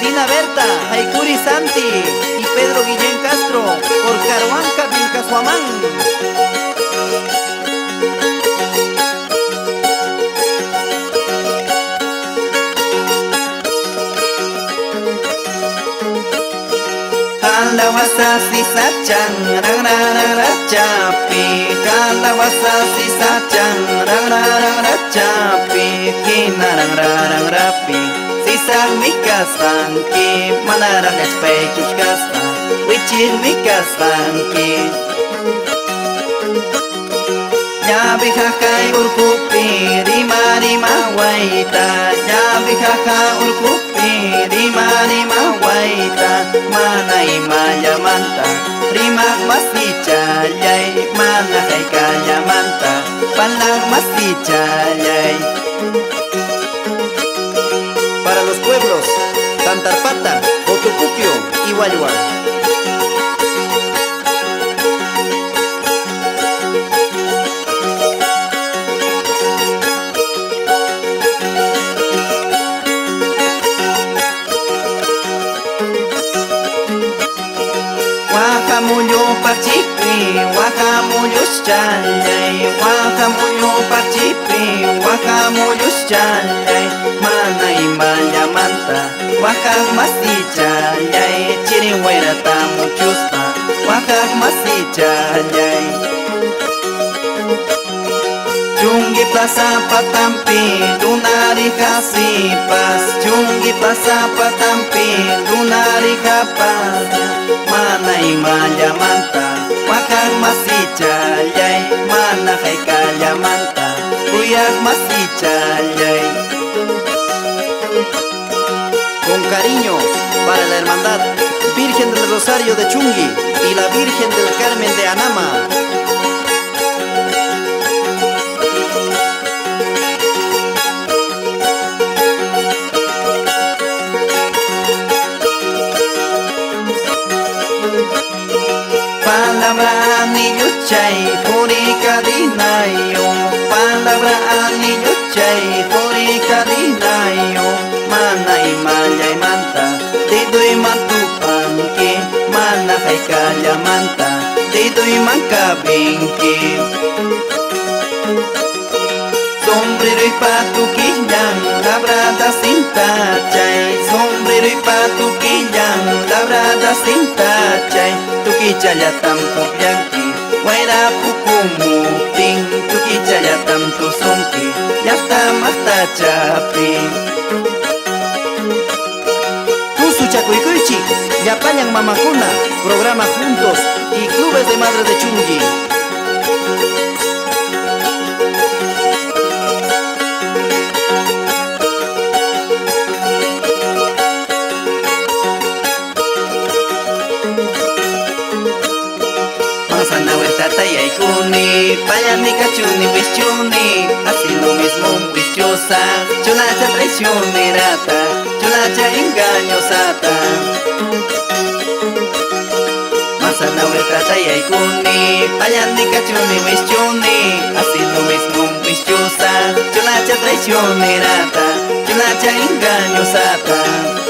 Dina Berta, Haikuri Santi y Pedro Guillén Castro por Caruanca, Vilcasuamán. Kalawasa sisacang rang rang rang racapi, kalawasa sisacang rang rang rang racapi, kina rang rang rapi, sisa mikasangki, manarang expectus kasa, wichin mikasangki. Yabi hakai urkupi, rima rima waita, yabi haka urkupi, rima rima waita, manai maya manta, rima masti cayai, mana hai kaya manta, palang masti cayai. Para los pueblos, Tantarpata, Otupuquio y Huayua. Wakamulyo parchipi, wakamulyo chalay, wakamulyo parchipi, wakamulyo chalay, manay mayamanta, wakak masti chalay, chiriwera tamuchuspa, wakak masti chalay. Chungi plaza patampi, lunari kasipas, chungi plaza patampi, lunari kapas, manay mayamanta, wakak masti chalay, mana hai kayamanta, kuyak masti chalay. Con cariño para la hermandad Virgen del Rosario de Chungui y la Virgen del Carmen de Anama. Palabra anillo chay, furica dinayo, palabra anillo chay, furica dinayo, mana y maya y manta, dedo y mantupanki, mana hay kaya manta, dedo y manca binki. Sombrero y patuquillan, labrada cinta chay, sombrero y patuquillan, labrada cinta chay, tuquichaya tampo yanki, guaira pukumutin, tuquichaya tampo sonki, yasta masta chapi. Tusu Chacuicuychi, Yapayan Mamacuna, programa Juntos y Clubes de Madres de Chungui. Tata y Aikuni, Payani Cachuni, Wischuni, así lo mismo Wischosa, Chulacha traicionerata, Chulacha engañosata. Masana Tata y Aikuni, Payani Cachuni, Wischuni, así lo mismo Wischosa, Chulacha traicionerata, Chulacha engañosata.